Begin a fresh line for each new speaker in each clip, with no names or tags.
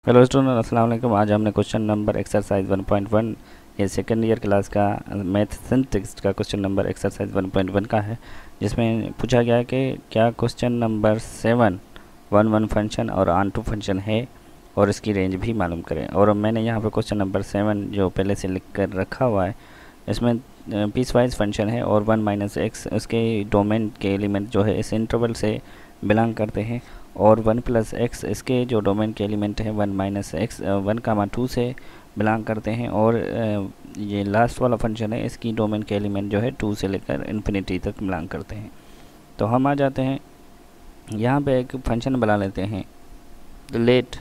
Hello student, अस्सलाम वालेकुम। आज हमने क्वेश्चन नंबर एक्सरसाइज 1.1 ये सेकेंड ईयर क्लास का मैथ सिंटैक्स का क्वेश्चन नंबर एक्सरसाइज 1.1 का है, जिसमें पूछा गया है कि क्या क्वेश्चन नंबर 7 1 फंक्शन और ऑन टू फंक्शन है और इसकी रेंज भी मालूम करें। और मैंने यहाँ पे क्वेश्चन नंबर 7 जो पहले से लिख कर रखा हुआ है, इसमें पीस वाइज फंक्शन है और 1 माइनस एक्स उसके डोमेन के एलिमेंट जो है इस इंटरवल से बिलोंग करते हैं, और 1 प्लस एक्स इसके जो डोमेन के एलिमेंट हैं 1 माइनस एक्स 1, 2 से बिलोंग करते हैं, और ये लास्ट वाला फंक्शन है इसकी डोमेन के एलिमेंट जो है 2 से लेकर इन्फिनिटी तक बिलोंग करते हैं। तो हम आ जाते हैं यहाँ पे एक फंक्शन बना लेते हैं। लेट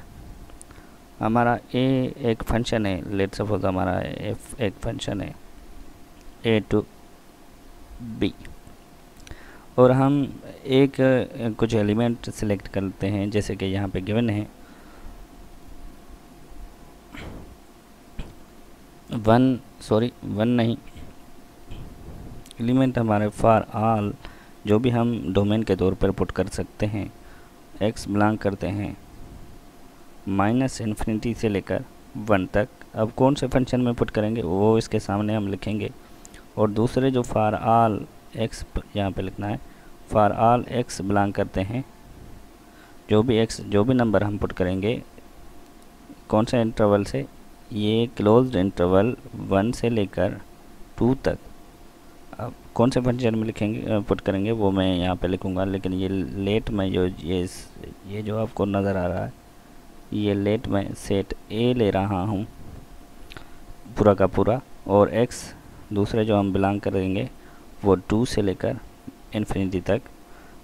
हमारा ए एक फंक्शन है, लेट सपोज हमारा एफ एक फंक्शन है ए टू बी, और हम एक कुछ एलिमेंट सिलेक्ट करते हैं, जैसे कि यहाँ पे गिवन है 1 नहीं, एलिमेंट हमारे फॉर ऑल जो भी हम डोमेन के तौर पर पुट कर सकते हैं। एक्स बिलोंग करते हैं माइनस इन्फिनिटी से लेकर 1 तक। अब कौन से फंक्शन में पुट करेंगे वो इसके सामने हम लिखेंगे, और दूसरे जो फॉर ऑल एक्स यहाँ पे लिखना है, फॉर ऑल एक्स बिलोंग करते हैं जो भी नंबर हम पुट करेंगे कौन से इंटरवल से, ये क्लोज्ड इंटरवल 1 से लेकर 2 तक। अब कौन से फंक्शन में लिखेंगे पुट करेंगे वो मैं यहाँ पे लिखूँगा, लेकिन ये लेट में जो ये जो आपको नज़र आ रहा है, ये लेट में सेट ए ले रहा हूँ पूरा का पूरा, और एक्स दूसरे जो हम बिलोंग करेंगे वो 2 से लेकर इन्फिनिटी तक।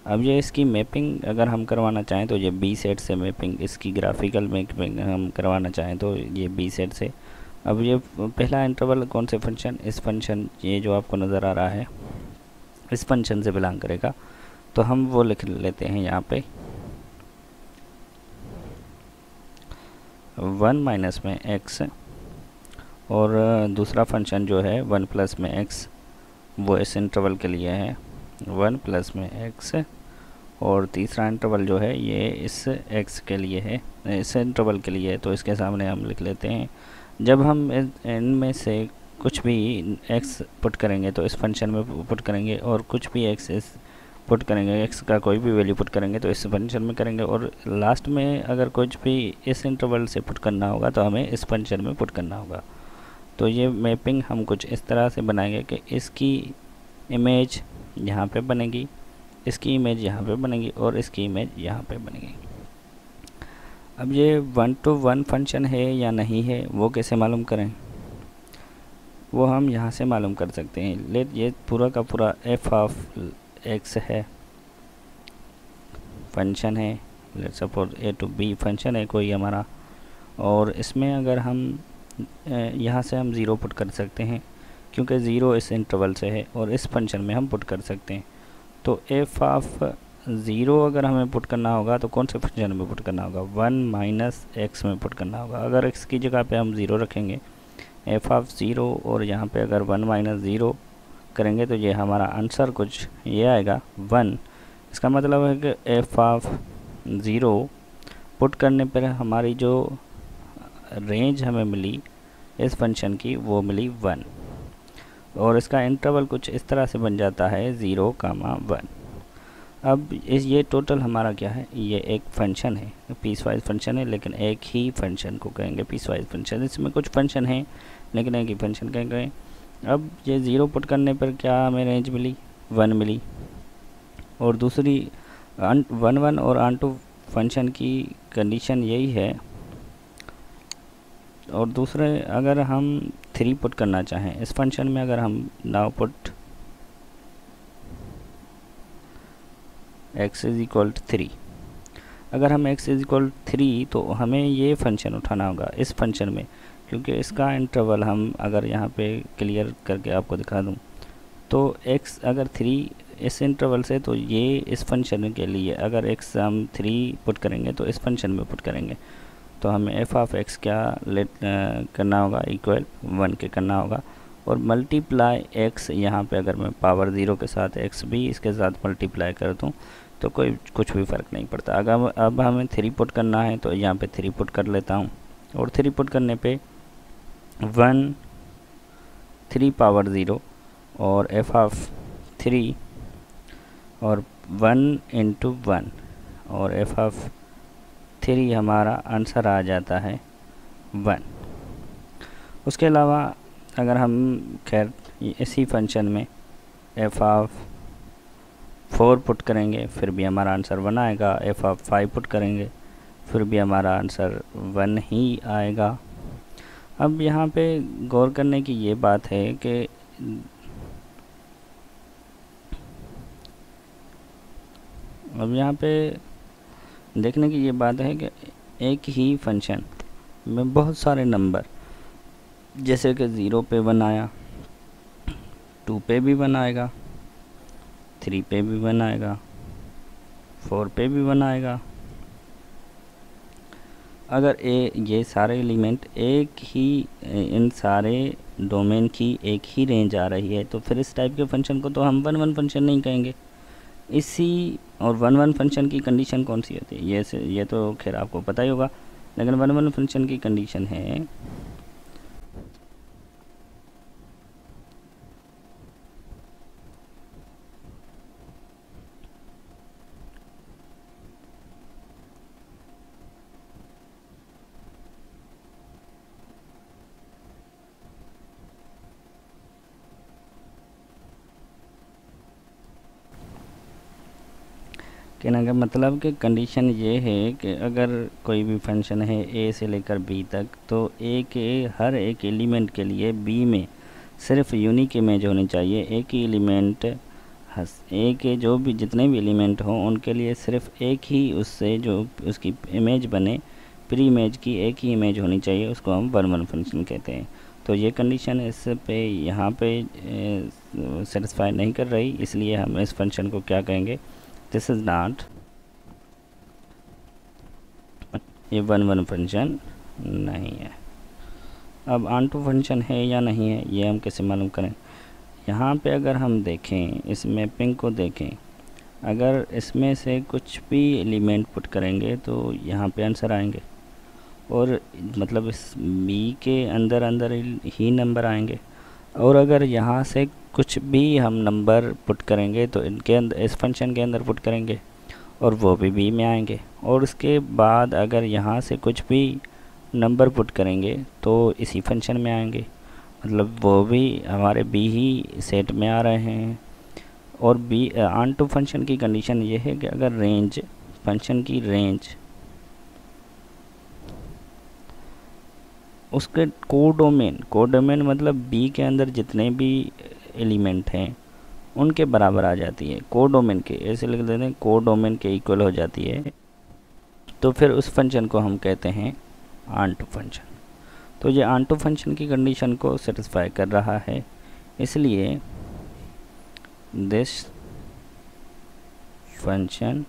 अब ये इसकी मैपिंग अगर हम करवाना चाहें तो ये बी सेट से मैपिंग, इसकी ग्राफिकल मैपिंग हम करवाना चाहें तो ये बी सेट से। अब ये पहला इंटरवल कौन से फंक्शन, इस फंक्शन ये जो आपको नज़र आ रहा है इस फंक्शन से बिलोंग करेगा, तो हम वो लिख लेते हैं यहाँ पे 1 माइनस में एक्स, और दूसरा फंक्शन जो है 1 प्लस में एक्स वो इस इंटरवल के लिए है 1 प्लस में एक्स, और तीसरा इंटरवल जो है ये इस एक्स के लिए है, इस इंटरवल के लिए है, तो इसके सामने हम लिख लेते हैं। जब हम इनमें से कुछ भी एक्स पुट करेंगे तो इस फंक्शन में पुट करेंगे, और कुछ भी एक्स इस पुट करेंगे, एक्स का कोई भी वैल्यू पुट करेंगे तो इस फंक्शन में करेंगे, और लास्ट में अगर कुछ भी इस इंटरवल से पुट करना होगा तो हमें इस फंक्शन में पुट करना होगा। तो ये मैपिंग हम कुछ इस तरह से बनाएंगे कि इसकी इमेज यहाँ पे बनेगी, इसकी इमेज यहाँ पे बनेगी, और इसकी इमेज यहाँ पे बनेगी। अब ये 1 to 1 फंक्शन है या नहीं है वो कैसे मालूम करें, वो हम यहाँ से मालूम कर सकते हैं। लेट ये पूरा का पूरा एफ ऑफ एक्स है, फंक्शन है, let suppose a to b function है कोई हमारा, और इसमें अगर हम यहाँ से हम 0 पुट कर सकते हैं क्योंकि 0 इस इंटरवल से है, और इस फंक्शन में हम पुट कर सकते हैं। तो एफ ऑफ 0 अगर हमें पुट करना होगा तो कौन से फंक्शन में पुट करना होगा, 1 माइनस एक्स में पुट करना होगा। अगर एक्स की जगह पे हम 0 रखेंगे एफ ऑफ 0, और यहाँ पे अगर 1 माइनस 0 करेंगे तो ये हमारा आंसर कुछ ये आएगा 1। इसका मतलब है कि एफ ऑफ 0 पुट करने पर हमारी जो रेंज हमें मिली इस फंक्शन की वो मिली 1, और इसका इंटरवल कुछ इस तरह से बन जाता है 0, 1। अब ये टोटल हमारा क्या है, ये एक फंक्शन है, पीस वाइज फंक्शन है, लेकिन एक ही फंक्शन को कहेंगे पीस वाइज फंक्शन। इसमें कुछ फंक्शन हैं लेकिन एक ही फंक्शन कहेंगे। अब ये 0 पुट करने पर क्या हमें रेंज मिली, 1 मिली, और दूसरी 1 और ऑन टू फंक्शन की कंडीशन यही है। और दूसरे अगर हम 3 पुट करना चाहें इस फंक्शन में, अगर हम now put x is equal to 3, अगर हम x इज इक्वल 3 तो हमें ये फंक्शन उठाना होगा इस फंक्शन में, क्योंकि इसका इंटरवल हम अगर यहाँ पे क्लियर करके आपको दिखा दूँ तो x अगर 3 इस इंटरवल से, तो ये इस फंक्शन के लिए अगर x हम 3 पुट करेंगे तो इस फंक्शन में पुट करेंगे, तो हमें एफ ऑफ एक्स क्या करना होगा, इक्वल 1 के करना होगा, और मल्टीप्लाई एक्स यहाँ पे अगर मैं पावर 0 के साथ एक्स भी इसके साथ मल्टीप्लाई कर दूँ तो कोई कुछ भी फ़र्क नहीं पड़ता। अगर अब हमें 3 पुट करना है तो यहाँ पे 3 पुट कर लेता हूँ, और 3 पुट करने पे 1 3 पावर 0 और एफ ऑफ 3 और 1 इंटू 1 और एफ ऑफ 3 हमारा आंसर आ जाता है 1। उसके अलावा अगर हम खैर इसी फंक्शन में एफ ऑफ 4 पुट करेंगे फिर भी हमारा आंसर 1 आएगा, एफ ऑफ 5 पुट करेंगे फिर भी हमारा आंसर 1 ही आएगा। अब यहाँ पे गौर करने की ये बात है कि अब यहाँ पे देखने की ये बात है कि एक ही फंक्शन में बहुत सारे नंबर, जैसे कि 0 पे 1 आया, 2 पे भी 1 आएगा, 3 पे भी 1 आएगा, 4 पे भी 1 आएगा। अगर ये सारे एलिमेंट एक ही इन सारे डोमेन की एक ही रेंज आ रही है तो फिर इस टाइप के फंक्शन को तो हम 1 1 फंक्शन नहीं कहेंगे। इसी और 1 1 फंक्शन की कंडीशन कौन सी होती है, ये तो खैर आपको पता ही होगा, लेकिन 1 1 फंक्शन की कंडीशन है कहने का मतलब कि कंडीशन ये है कि अगर कोई भी फंक्शन है ए से लेकर बी तक, तो ए के हर एक एलिमेंट के लिए बी में सिर्फ यूनिक इमेज होनी चाहिए। एक ही एलिमेंट ए के जो भी जितने भी एलिमेंट हों उनके लिए सिर्फ एक ही उससे जो उसकी इमेज बने, प्री इमेज की एक ही इमेज होनी चाहिए, उसको हम 1 1 फंक्शन कहते हैं। तो ये कंडीशन इस पे यहाँ पे सेटिस्फाई नहीं कर रही, इसलिए हम इस फंक्शन को क्या कहेंगे, दिस इज़ नॉट ये 1 1 फंक्शन नहीं है। अब ऑनटू फंक्शन है या नहीं है ये हम कैसे मालूम करें। यहाँ पे अगर हम देखें, इस मैपिंग को देखें, अगर इसमें से कुछ भी एलिमेंट पुट करेंगे तो यहाँ पे आंसर आएंगे, और मतलब इस बी के अंदर अंदर ही नंबर आएंगे। और अगर यहाँ से कुछ भी हम नंबर पुट करेंगे तो इनके अंदर इस फंक्शन के अंदर पुट करेंगे और वो भी बी में आएंगे। और उसके बाद अगर यहाँ से कुछ भी नंबर पुट करेंगे तो इसी फंक्शन में आएंगे, मतलब वो भी हमारे बी ही सेट में आ रहे हैं। और बी ऑन टू फंक्शन की कंडीशन ये है कि अगर रेंज फंक्शन की रेंज उसके कोडोमेन मतलब बी के अंदर जितने भी एलिमेंट हैं उनके बराबर आ जाती है, कोडोमेन के ऐसे लिख देते हैं, कोडोमेन के इक्वल हो जाती है, तो फिर उस फंक्शन को हम कहते हैं ऑनटू फंक्शन। तो ये ऑनटू फंक्शन की कंडीशन को सेटिस्फाई कर रहा है, इसलिए दिस फंक्शन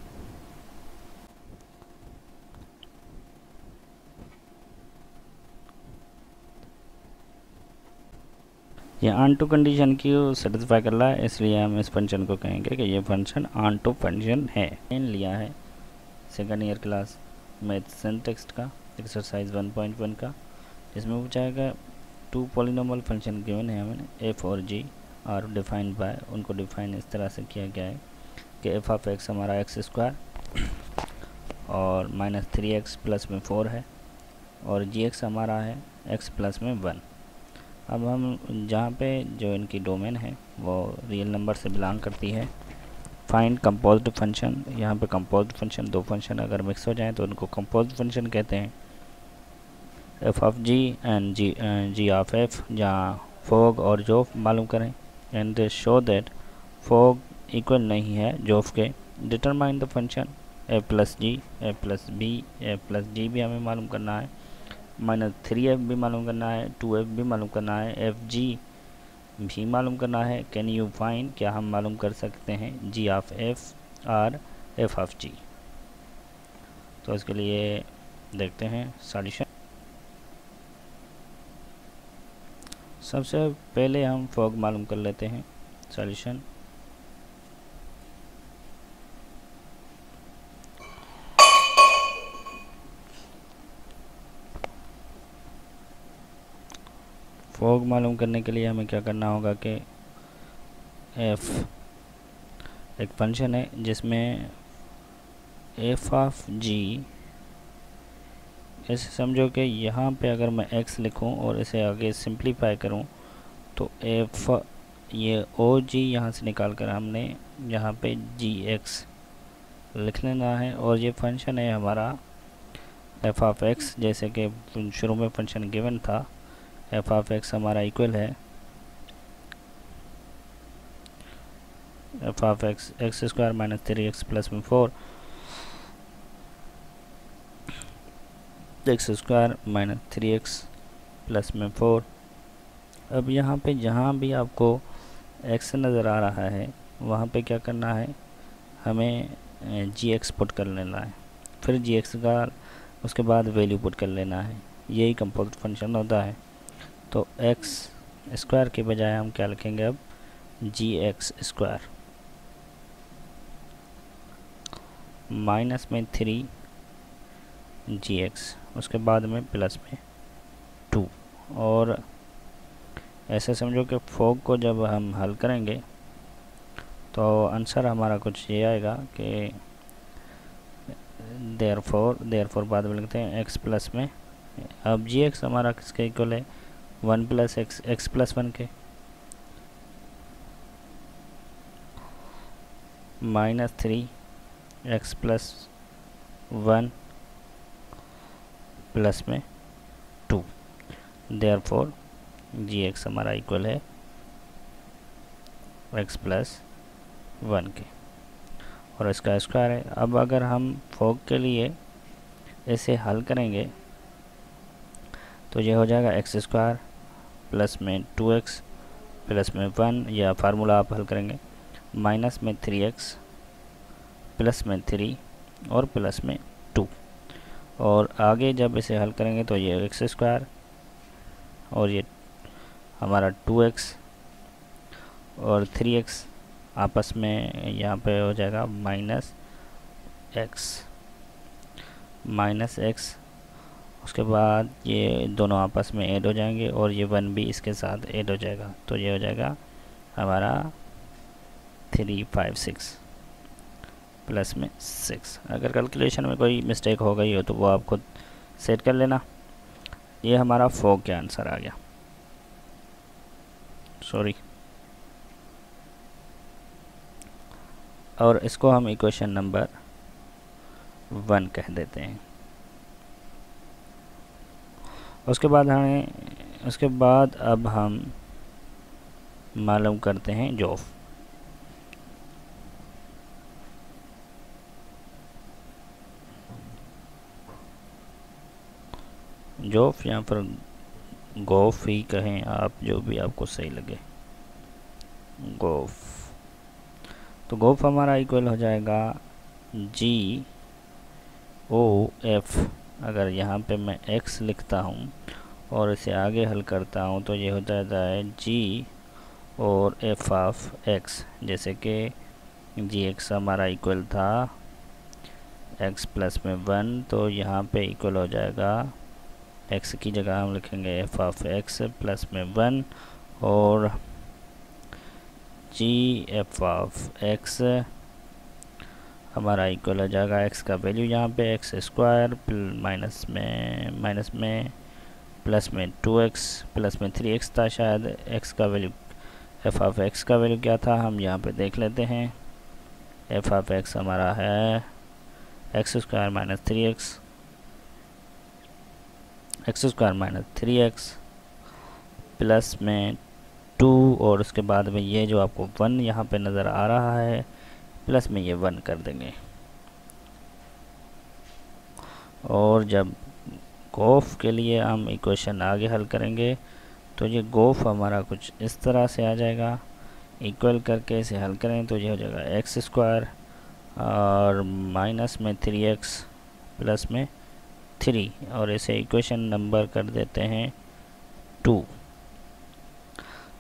ये ऑनटू कंडीशन की सेटिस्फाई कर रहा है, इसलिए हम इस फंक्शन को कहेंगे कि ये फंक्शन ऑनटू फंक्शन है। इन लिया है second year class math syntax का एक्सरसाइज 1.1 का, इसमें पूछाएगा 2 पॉलिनॉमियल फंक्शन गिवन है हमें एफ और जी और डिफाइंड बाय, उनको डिफाइन इस तरह से किया गया है कि एफ ऑफ एक्स हमारा एक्स स्क्वायर और -3x प्लस में 4 है, और जी एक्स हमारा है एक्स प्लस में 1। अब हम जहाँ पे जो इनकी डोमेन है वो रियल नंबर से बिलोंग करती है। फाइंड कंपोज्ड फंक्शन, यहाँ पे कंपोज्ड फंक्शन, दो फंक्शन अगर मिक्स हो जाएं तो उनको कंपोज्ड फंक्शन कहते हैं। F of G and G of F, जहाँ फोग और जोफ मालूम करें, and show that fog equal नहीं है जोफ के। Determine the function F plus G, F plus B, F plus G भी हमें मालूम करना है, -3f भी मालूम करना है, 2f भी मालूम करना है, एफ जी भी मालूम करना है। कैन यू फाइंड, क्या हम मालूम कर सकते हैं जी ऑफ एफ और एफ ऑफ जी। तो इसके लिए देखते हैं सॉल्यूशन। सबसे पहले हम फॉग मालूम कर लेते हैं। सॉल्यूशन फोग मालूम करने के लिए हमें क्या करना होगा कि एफ एक फंक्शन है जिसमें एफ ऑफ जी, ऐसे समझो कि यहाँ पे अगर मैं x लिखूँ और इसे आगे सिंप्लीफाई करूँ तो एफ, ये ओ जी यहाँ से निकाल कर हमने यहाँ पे जी एक्स लिख लेना है। और ये फंक्शन है हमारा एफ ऑफ एक्स, जैसे कि शुरू में फंक्शन गिवन था। एफ ऑफ एक्स हमारा इक्वल है F of x x square minus 3x plus में 4 x square minus 3x plus में 4। अब यहाँ पे जहाँ भी आपको x नज़र आ रहा है वहाँ पे क्या करना है, हमें जी एक्स पुट कर लेना है, फिर जी एक्स का उसके बाद वैल्यू पुट कर लेना है। यही कंपोजिट फंक्शन होता है। तो एक्स स्क्वायर के बजाय हम क्या लिखेंगे अब, जी एक्स स्क्वायर माइनस में 3 जी एक्स, उसके बाद में प्लस में 2। और ऐसे समझो कि फोग को जब हम हल करेंगे तो आंसर हमारा कुछ ये आएगा कि देयरफॉर बाद में लिखते हैं x प्लस में, अब जी एक्स हमारा किसके इक्वल है, 1 प्लस एक्स प्लस 1 के, माइनस 3 एक्स प्लस 1 प्लस में 2। देयरफॉर जी एक्स हमारा इक्वल है x प्लस 1 के, और इसका स्क्वायर है। अब अगर हम फोग के लिए इसे हल करेंगे तो ये हो जाएगा एक्स स्क्वायर प्लस में 2x प्लस में 1, या फार्मूला आप हल करेंगे, माइनस में 3x प्लस में 3 और प्लस में 2। और आगे जब इसे हल करेंगे तो ये एक्स स्क्वायर और ये हमारा 2x और 3x आपस में यहाँ पे हो जाएगा माइनस एक्स, उसके बाद ये दोनों आपस में ऐड हो जाएंगे और ये 1 भी इसके साथ ऐड हो जाएगा। तो ये हो जाएगा हमारा 356 प्लस में 6। अगर कैलकुलेशन में कोई मिस्टेक हो गई हो तो वो आप खुद सेट कर लेना। ये हमारा फोग का आंसर आ गया, सॉरी। और इसको हम इक्वेशन नंबर 1 कह देते हैं। उसके बाद अब हम मालूम करते हैं जोफ। जोफ या फिर गोफ ही कहें आप, जो भी आपको सही लगे, गोफ। तो गोफ हमारा इक्वल हो जाएगा जी ओ एफ। अगर यहाँ पे मैं x लिखता हूँ और इसे आगे हल करता हूँ तो ये हो जाता है g और f ऑफ x, जैसे कि जी एक्स हमारा इक्वल था x प्लस में 1, तो यहाँ पे इक्वल हो जाएगा x की जगह हम लिखेंगे f ऑफ x प्लस में 1 और जी एफ ऑफ x हमारा इक्वल हो जाएगा x का वैल्यू यहाँ पे एक्स स्क्वायर माइनस में प्लस में 2x प्लस में 3x था शायद। x का वैल्यू f ऑफ x का वैल्यू क्या था हम यहाँ पे देख लेते हैं। f ऑफ x हमारा है x square minus 3x plus में 2 और उसके बाद में ये जो आपको 1 यहाँ पे नज़र आ रहा है प्लस में ये 1 कर देंगे। और जब गोफ के लिए हम इक्वेशन आगे हल करेंगे तो ये गोफ हमारा कुछ इस तरह से आ जाएगा। इक्वल करके इसे हल करें तो ये हो जाएगा एक्स स्क्वायर और माइनस में 3x प्लस में 3, और इसे इक्वेशन नंबर कर देते हैं 2।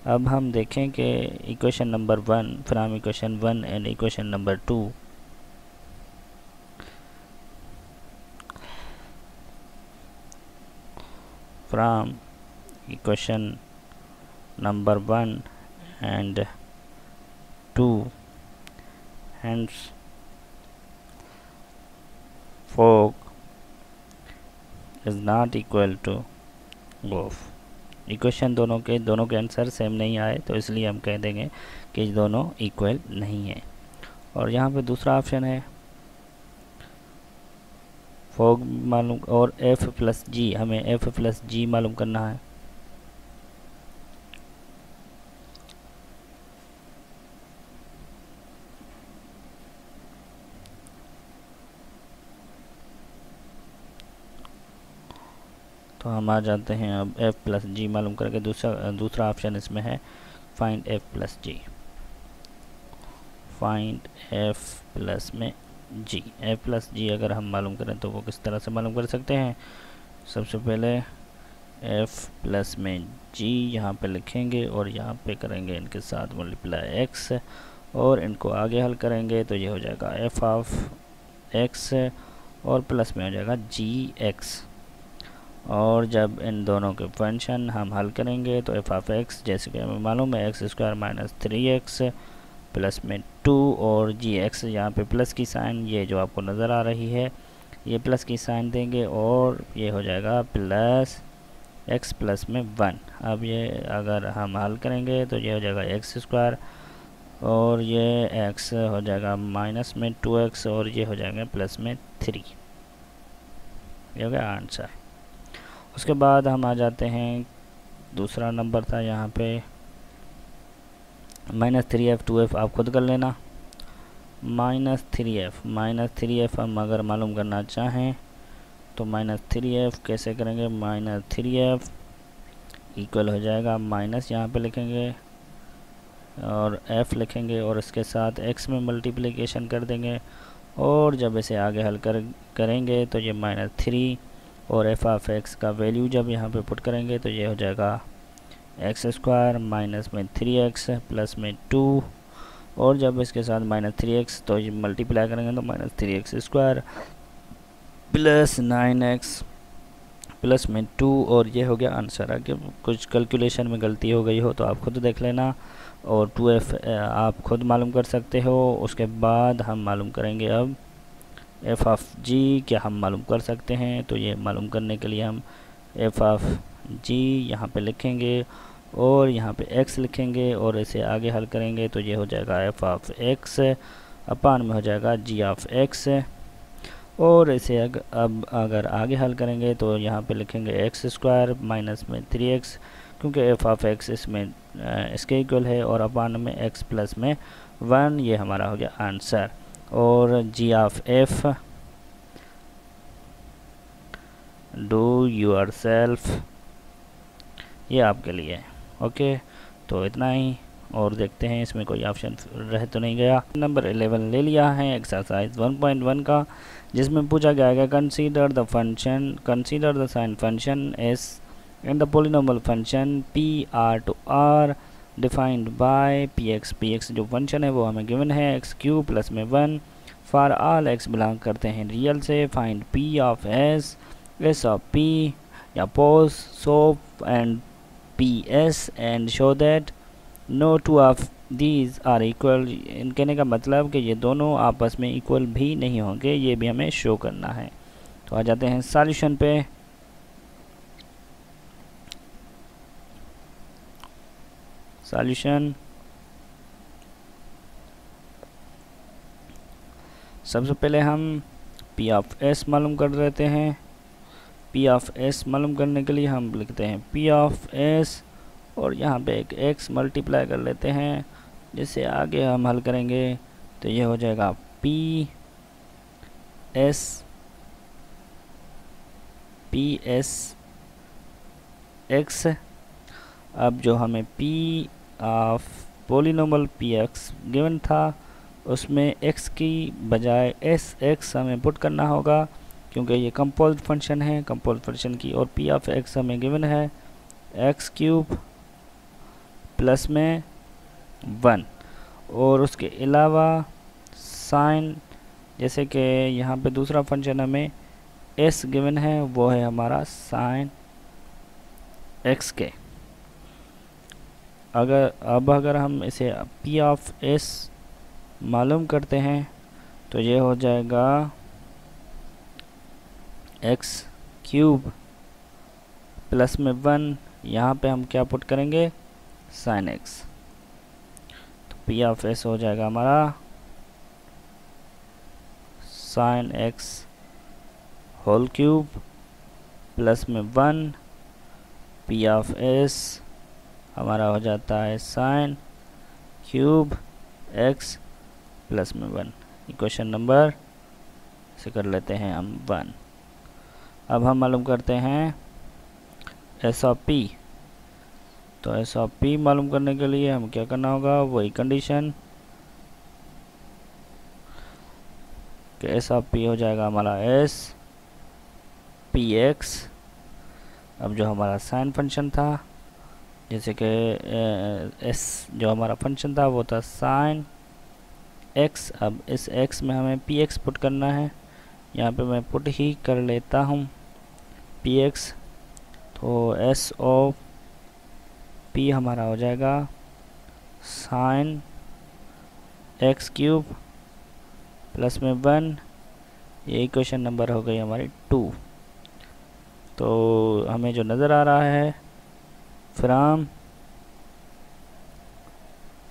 अब हम देखें कि equation number 1 from equation 1 and equation number 2 from equation number 1 and 2, hence fog is not equal to of. Equation दोनों के आंसर सेम नहीं आए, तो इसलिए हम कह देंगे कि दोनों इक्वल नहीं है। और यहाँ पे दूसरा ऑप्शन है फॉग मालूम और एफ प्लस जी, हमें एफ प्लस जी मालूम करना है। तो हम आ जाते हैं अब एफ प्लस जी मालूम करके। दूसरा ऑप्शन इसमें है फाइंड एफ प्लस जी, फाइंड एफ प्लस में जी। एफ प्लस जी अगर हम मालूम करें तो वो किस तरह से मालूम कर सकते हैं। सबसे पहले एफ प्लस में जी यहाँ पे लिखेंगे और यहाँ पे करेंगे इनके साथ मल्टीप्लाई एक्स, और इनको आगे हल करेंगे तो ये हो जाएगा एफ ऑफ एक्स और प्लस में हो जाएगा जी एक्स। और जब इन दोनों के फंक्शन हम हल करेंगे तो एफ ऑफ एक्स जैसे कि हमें मालूम है x square minus 3x plus में 2, और जी एक्स यहाँ पे प्लस की साइन ये जो आपको नज़र आ रही है ये प्लस की साइन देंगे और ये हो जाएगा प्लस x प्लस में 1। अब ये अगर हम हल करेंगे तो ये हो जाएगा एक्स स्क्वायर और ये x हो जाएगा माइनस में 2x और ये हो जाएगा प्लस में 3। ये हो गया आंसर। उसके बाद हम आ जाते हैं, दूसरा नंबर था यहाँ पे माइनस 3f 2f, आप खुद कर लेना। माइनस 3f हम अगर मालूम करना चाहें तो माइनस 3f कैसे करेंगे। माइनस 3f इक्वल हो जाएगा माइनस यहाँ पे लिखेंगे और f लिखेंगे और इसके साथ x में मल्टीप्लिकेशन कर देंगे, और जब इसे आगे हल करेंगे तो ये माइनस 3 और एफ ऑफ एक्स का वैल्यू जब यहाँ पे पुट करेंगे तो ये हो जाएगा एक्स स्क्वायर माइनस में 3x प्लस में 2, और जब इसके साथ माइनस 3x तो ये मल्टीप्लाई करेंगे तो minus 3x square plus 9x plus में 2, और ये हो गया आंसर। अगर कुछ कैलकुलेशन में गलती हो गई हो तो आप खुद देख लेना, और 2f आप खुद मालूम कर सकते हो। उसके बाद हम मालूम करेंगे अब एफ ऑफ जी क्या हम मालूम कर सकते हैं। तो ये मालूम करने के लिए हम एफ ऑफ जी यहाँ पे लिखेंगे और यहाँ पे एक्स लिखेंगे और इसे आगे हल करेंगे तो ये हो जाएगा एफ ऑफ एक्स अपान में हो जाएगा जी ऑफ एक्स, और इसे अब अगर आगे हल करेंगे तो यहाँ पे लिखेंगे एक्स स्क्वायर माइनस में 3x, क्योंकि एफ ऑफ एक्स इसमें इसके इक्वल है, और अपान में एक्स प्लस में 1। ये हमारा हो गया आंसर। और G of F do yourself ये आपके लिए है। ओके, तो इतना ही, और देखते हैं इसमें कोई ऑप्शन रह तो नहीं गया। नंबर 11 ले लिया है एक्सरसाइज 1.1 का, जिसमें पूछा गया है consider the sine function s and the polynomial function p r to r defined by p x जो फंक्शन है वो हमें गिवन है एक्स क्यूब प्लस में 1 फॉर ऑल एक्स बिलोंग करते हैं रियल से। Find P of S of P या पोज सोप and P S and show that no two of these are equal. इन कहने का मतलब कि ये दोनों आपस में इक्वल भी नहीं होंगे, ये भी हमें शो करना है। तो आ जाते हैं सॉल्यूशन पे। सॉल्यूशन सबसे पहले हम पी ऑफ एस मालूम कर लेते हैं। पी ऑफ एस मालूम करने के लिए हम लिखते हैं पी ऑफ एस और यहाँ पे एक एक्स मल्टीप्लाई कर लेते हैं, जिससे आगे हम हल करेंगे तो ये हो जाएगा पी एस एक्स। अब जो हमें P of polynomial P x given था उसमें x की बजाय एस एक्स हमें पुट करना होगा, क्योंकि ये कंपोज्ड फंक्शन है कंपोज्ड फंक्शन की। और पी ऑफ एक्स हमें गिवन है एक्स क्यूब प्लस में 1, और उसके अलावा साइन, जैसे कि यहाँ पे दूसरा फंक्शन हमें s गिवन है वो है हमारा साइन x के। अगर हम इसे पी ऑफ एस मालूम करते हैं तो ये हो जाएगा एक्स क्यूब प्लस में 1, यहाँ पे हम क्या पुट करेंगे, साइन एक्स। तो पी ऑफ एस हो जाएगा हमारा sine x whole cube plus में 1, पी ऑफ एस हमारा हो जाता है साइन क्यूब एक्स प्लस में 1। इक्वेशन नंबर से कर लेते हैं हम 1। अब हम मालूम करते हैं एस ऑफ पी। तो एस ऑफ पी मालूम करने के लिए हम क्या करना होगा, वही कंडीशन कि एस ऑफ पी हो जाएगा हमारा एस पी एक्स। अब जो हमारा साइन फंक्शन था, जैसे कि एस जो हमारा फंक्शन था वो था साइन एक्स। अब इस एक्स में हमें पी एक्स पुट करना है, यहाँ पे मैं पुट ही कर लेता हूँ पी एक्स। तो एस ऑफ पी हमारा हो जाएगा साइन एक्स क्यूब प्लस में 1। ये इक्वेशन नंबर हो गई हमारी 2। तो हमें जो नज़र आ रहा है फ्रॉम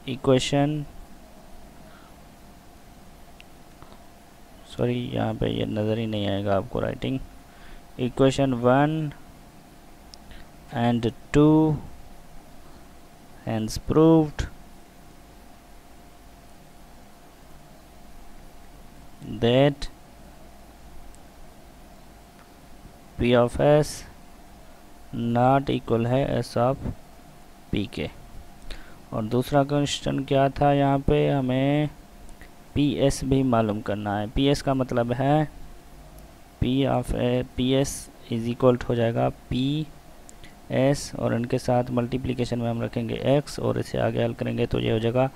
इक्वेशन, सॉरी यहाँ पे ये नज़र ही नहीं आएगा आपको writing, equation 1 and 2 hence proved that P of S not equal है S of P के। और दूसरा क्वेश्चन क्या था, यहाँ पे हमें PS भी मालूम करना है। PS का मतलब है P of PS is equal हो जाएगा PS और इनके साथ मल्टीप्लिकेशन में हम रखेंगे x और इसे आगे हल करेंगे तो ये हो जाएगा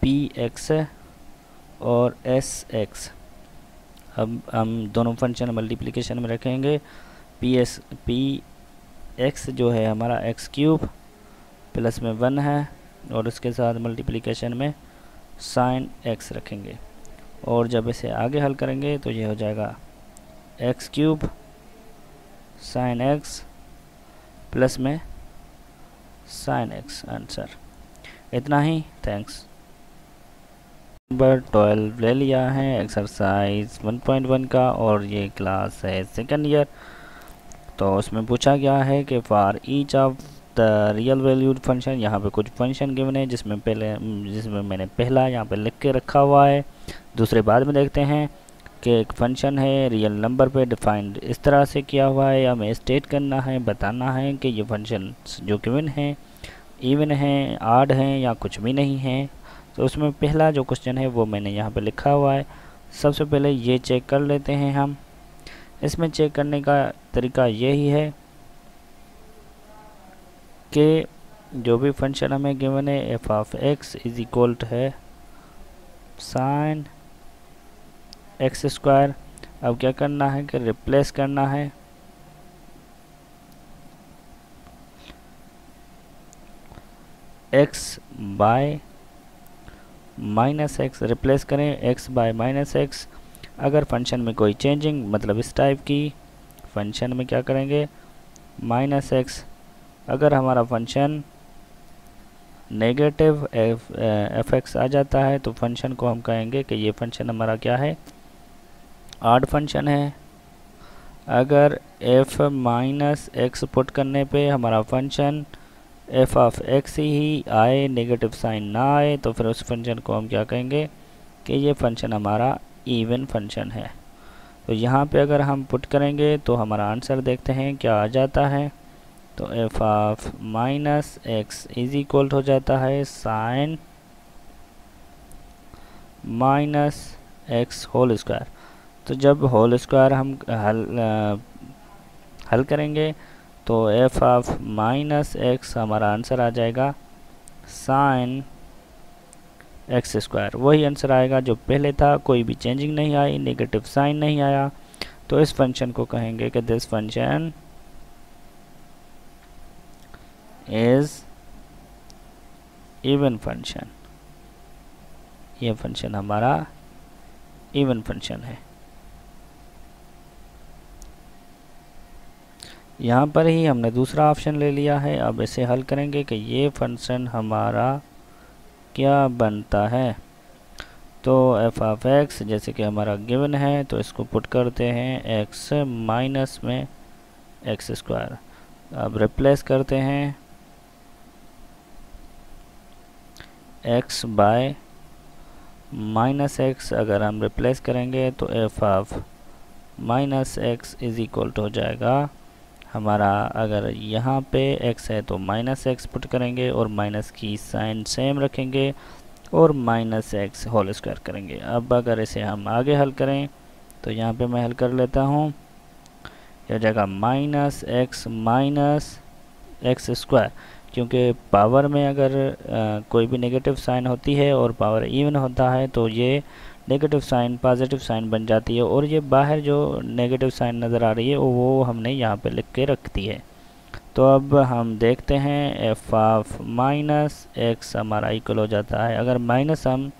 PX और SX। अब हम दोनों फंक्शन मल्टीप्लिकेशन में रखेंगे। PX जो है हमारा x क्यूब प्लस में 1 है और उसके साथ मल्टीप्लिकेशन में साइन x रखेंगे और जब इसे आगे हल करेंगे तो ये हो जाएगा x cube sign x plus में साइन x। आंसर इतना ही। थैंक्स। नंबर 12 ले लिया है एक्सरसाइज 1.1 का और ये क्लास है सेकेंड ईयर। तो उसमें पूछा गया है कि for each of the real valued function, यहाँ पे कुछ फंक्शन गिवन है जिसमें मैंने पहला यहाँ पे लिख के रखा हुआ है, दूसरे बाद में देखते हैं कि एक फंक्शन है रियल नंबर पे डिफाइंड इस तरह से किया हुआ है। हमें स्टेट करना है, बताना है कि ये फंक्शन जो गिवन है इवन है, आड हैं या कुछ भी नहीं है। तो उसमें पहला जो क्वेश्चन है वो मैंने यहाँ पे लिखा हुआ है। सबसे पहले ये चेक कर लेते हैं हम। इसमें चेक करने का तरीका यही है कि जो भी फंक्शन हमें गिवन है F of x is equal है साइन एक्स स्क्वायर। अब क्या करना है कि रिप्लेस करना है x bye minus x, replace करें x बाय माइनस एक्स। अगर फंक्शन में कोई चेंजिंग मतलब इस टाइप की फंक्शन में क्या करेंगे माइनस एक्स। अगर हमारा फंक्शन नेगेटिव एफ एक्स आ जाता है तो फंक्शन को हम कहेंगे कि ये फंक्शन हमारा क्या है, ऑड फंक्शन है। अगर f माइनस एक्स पुट करने पे हमारा फंक्शन f ऑफ x ही आए, नेगेटिव साइन ना आए, तो फिर उस फंक्शन को हम क्या कहेंगे कि ये फंक्शन हमारा इवन फंक्शन है। तो यहाँ पे अगर हम पुट करेंगे तो हमारा आंसर देखते हैं क्या आ जाता है। तो f of minus x is equal हो जाता है sine minus x whole square. तो जब होल स्क्वायर हम हल करेंगे तो f ऑफ माइनस एक्स हमारा आंसर आ जाएगा साइन एक्स स्क्वायर। वही आंसर आएगा जो पहले था, कोई भी चेंजिंग नहीं आई, नेगेटिव साइन नहीं आया। तो इस फंक्शन को कहेंगे कि this function is even function, ये फंक्शन हमारा इवन फंक्शन है। यहाँ पर ही हमने दूसरा ऑप्शन ले लिया है। अब इसे हल करेंगे कि ये फंक्शन हमारा क्या बनता है। तो एफ ऑफ एक्स जैसे कि हमारा गिवन है, तो इसको पुट करते हैं एक्स माइनस में एक्स स्क्वायर। अब रिप्लेस करते हैं एक्स बाय माइनस एक्स। अगर हम रिप्लेस करेंगे तो f of minus x is equal to हो जाएगा हमारा, अगर यहाँ पे x है तो माइनस एक्स पुट करेंगे और माइनस की साइन सेम रखेंगे और माइनस एक्स होल स्क्वायर करेंगे। अब अगर इसे हम आगे हल करें तो यहाँ पे मैं हल कर लेता हूँ, यह हो जाएगा माइनस एक्स स्क्वायर। क्योंकि पावर में अगर कोई भी नेगेटिव साइन होती है और पावर इवन होता है तो ये नेगेटिव साइन पॉजिटिव साइन बन जाती है, और ये बाहर जो नेगेटिव साइन नज़र आ रही है वो हमने यहाँ पे लिख के रख दी है। तो अब हम देखते हैं एफ ऑफ माइनस एक्स हमारा इक्वल हो जाता है, अगर माइनस हम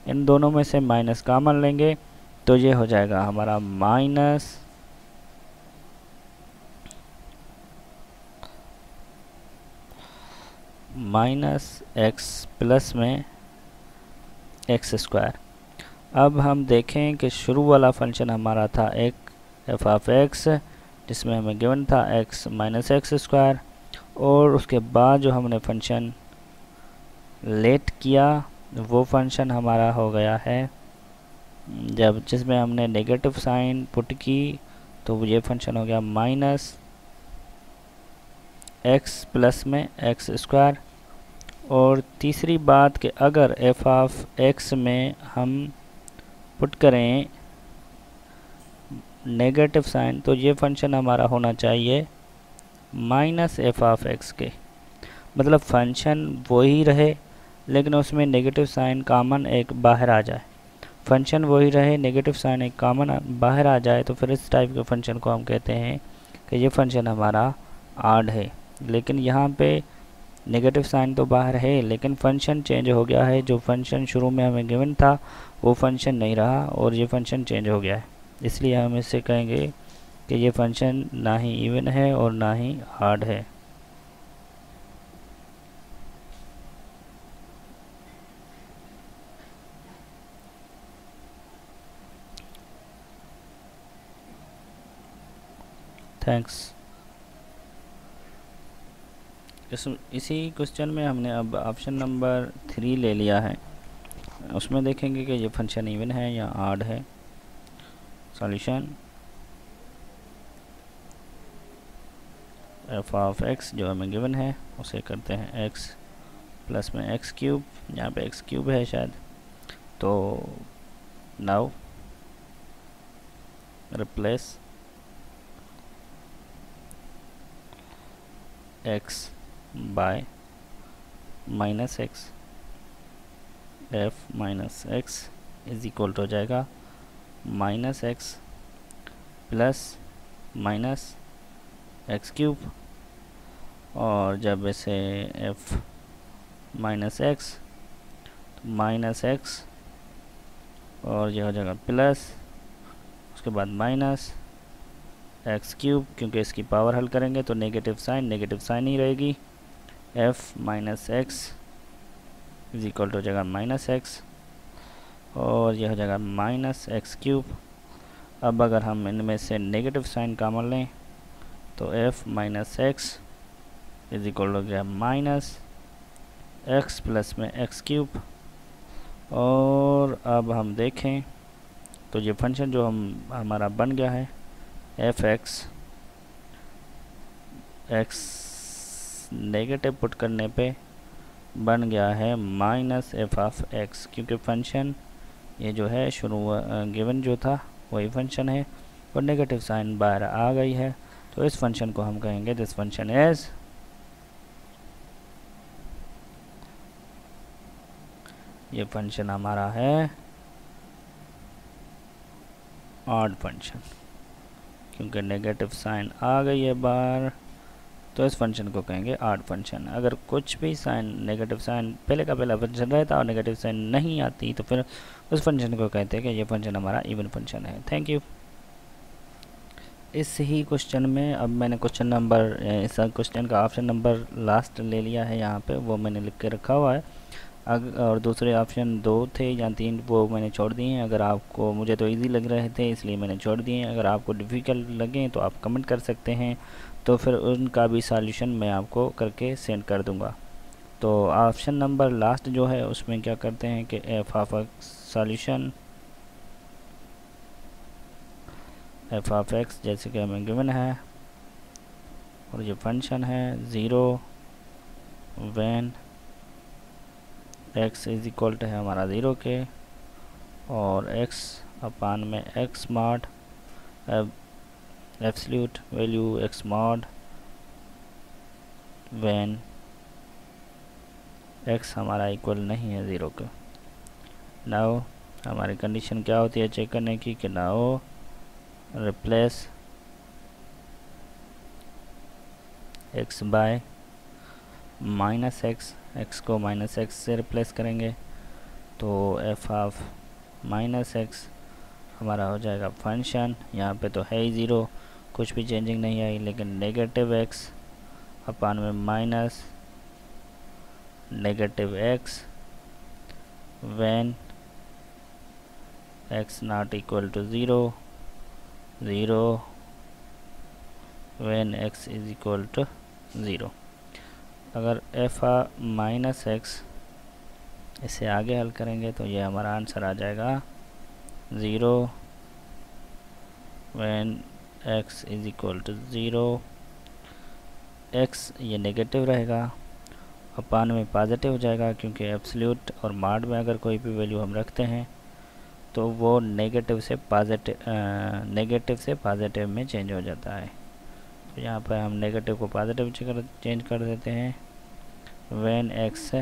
इन दोनों में से माइनस कॉमन लेंगे तो ये हो जाएगा हमारा माइनस एक्स प्लस में एक्स स्क्वायर। अब हम देखें कि शुरू वाला फंक्शन हमारा था एक एफ ऑफ एक्स, जिसमें हमें गिवन था एक्स माइनस एक्स स्क्वायर, और उसके बाद जो हमने फंक्शन लेट किया वो फंक्शन हमारा हो गया है जब जिसमें हमने नेगेटिव साइन पुट की, तो ये फंक्शन हो गया माइनस एक्स प्लस में एक्स स्क्वायर। और तीसरी बात कि अगर एफ ऑफ एक्स में हम पुट करें नेगेटिव साइन तो ये फंक्शन हमारा होना चाहिए माइनस एफ ऑफ एक्स के, मतलब फंक्शन वही रहे लेकिन उसमें नेगेटिव साइन कॉमन एक बाहर आ जाए। फंक्शन वही रहे, नेगेटिव साइन एक कॉमन बाहर आ जाए, तो फिर इस टाइप के फंक्शन को हम कहते हैं कि ये फंक्शन हमारा ऑड है। लेकिन यहाँ पे नेगेटिव साइन तो बाहर है लेकिन फंक्शन चेंज हो गया है, जो फंक्शन शुरू में हमें गिवन था वो फंक्शन नहीं रहा और ये फंक्शन चेंज हो गया है। इसलिए हम इससे कहेंगे कि ये फंक्शन ना ही इवन है और ना ही ऑड है। थैंक्स। इसी क्वेश्चन में हमने अब ऑप्शन नंबर 3 ले लिया है, उसमें देखेंगे कि ये फंक्शन इवन है या ऑड है। सॉल्यूशन एफ ऑफ एक्स जो हमें गिवन है उसे करते हैं एक्स प्लस में एक्स क्यूब, यहाँ पे एक्स क्यूब है शायद, तो now replace x by minus x, F minus x is equal to हो जाएगा minus x plus minus x cube, और जब इसे एफ माइनस एक्स और यह हो जाएगा प्लस, उसके बाद माइनस एक्स क्यूब, क्योंकि इसकी पावर हल करेंगे तो नेगेटिव साइन ही रहेगी। F minus x is equal to हो जाएगा माइनस एक्स और यह हो जाएगा माइनस एक्स क्यूब। अब अगर हम इनमें से नेगेटिव साइन कॉमन लें तो F minus x is equal हो गया माइनस एक्स प्लस में एक्स क्यूब। और अब हम देखें तो ये फंक्शन जो हमारा बन गया है एफ एक्स नेगेटिव पुट करने पे बन गया है माइनस एफ ऑफ एक्स, क्योंकि फंक्शन ये जो है शुरू गिवन जो था वही फंक्शन है और नेगेटिव साइन बाहर आ गई है, तो इस फंक्शन को हम कहेंगे दिस फंक्शन इज ये फंक्शन हमारा है ऑड फंक्शन, क्योंकि नेगेटिव साइन आ गई है बाहर तो इस फंक्शन को कहेंगे ऑड फंक्शन। अगर कुछ भी साइन नेगेटिव साइन पहले का पहला फंक्शन रहता और नेगेटिव साइन नहीं आती तो फिर उस फंक्शन को कहते हैं कि ये फंक्शन हमारा इवन फंक्शन है। Thank you. इस ही क्वेश्चन में अब मैंने क्वेश्चन नंबर इस क्वेश्चन का ऑप्शन नंबर लास्ट ले लिया है यहाँ पे, वो मैंने लिख के रखा हुआ है। और दूसरे ऑप्शन 2 थे या 3 वो मैंने छोड़ दिए हैं। अगर आपको, मुझे तो इजी लग रहे थे इसलिए मैंने छोड़ दिए हैं। अगर आपको डिफ़िकल्ट लगें तो आप कमेंट कर सकते हैं, तो फिर उनका भी सॉल्यूशन मैं आपको करके सेंड कर दूंगा। तो ऑप्शन नंबर लास्ट जो है उसमें क्या करते हैं कि F of x solution F of x जैसे कि हमें गिवन है और ये फंक्शन है 0 when x is equal to है हमारा 0 के, और x अपान में x mod absolute value x mod when x हमारा इक्वल नहीं है 0 के। नाउ हमारी कंडीशन क्या होती है चेक करने की कि now replace x bye minus x, x को माइनस एक्स से रिप्लेस करेंगे तो एफ ऑफ माइनस एक्स हमारा हो जाएगा फंक्शन। यहाँ पे तो है ही 0, कुछ भी चेंजिंग नहीं आई, लेकिन नेगेटिव एक्स अपान में minus negative x when x not equal to 0 when x is equal to 0। अगर एफ माइनस एक्स इसे आगे हल करेंगे तो ये हमारा आंसर आ जाएगा 0 when x is equal to 0। X ये नेगेटिव रहेगा, अपान में पॉजिटिव हो जाएगा क्योंकि एब्सोल्यूट और मॉड में अगर कोई भी वैल्यू हम रखते हैं तो वो नेगेटिव से पॉजिटिव में चेंज हो जाता है। तो यहाँ पर हम नेगेटिव को पॉजिटिव चेंज कर देते हैं when x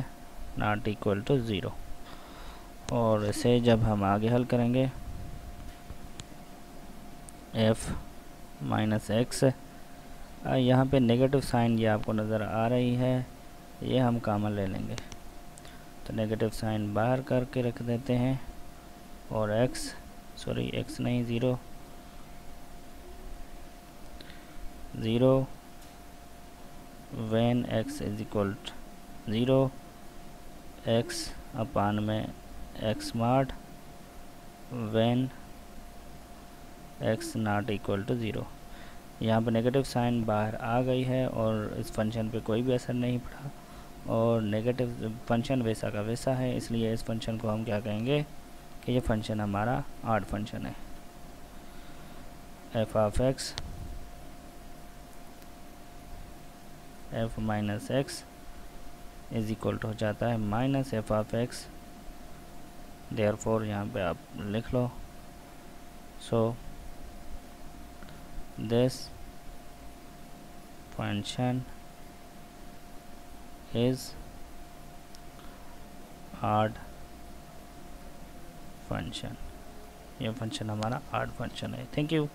not equal to 0। और इसे जब हम आगे हल करेंगे f माइनस एक्स, यहाँ पे नेगेटिव साइन ये आपको नज़र आ रही है, ये हम कॉमन ले लेंगे तो नेगेटिव साइन बाहर करके रख देते हैं और x नहीं 0 when x is equal to 0 x upon में x mod when x not equal to 0। यहाँ पर नेगेटिव साइन बाहर आ गई है और इस फंक्शन पे कोई भी असर नहीं पड़ा और नेगेटिव फंक्शन वैसा का वैसा है, इसलिए इस फंक्शन को हम क्या कहेंगे कि ये फंक्शन हमारा ऑड फंक्शन है। F of x F minus x is equal to हो जाता है minus F of x, therefore यहाँ पे आप लिख लो so this function is odd function, ये फंक्शन हमारा ऑड फंक्शन है। Thank you.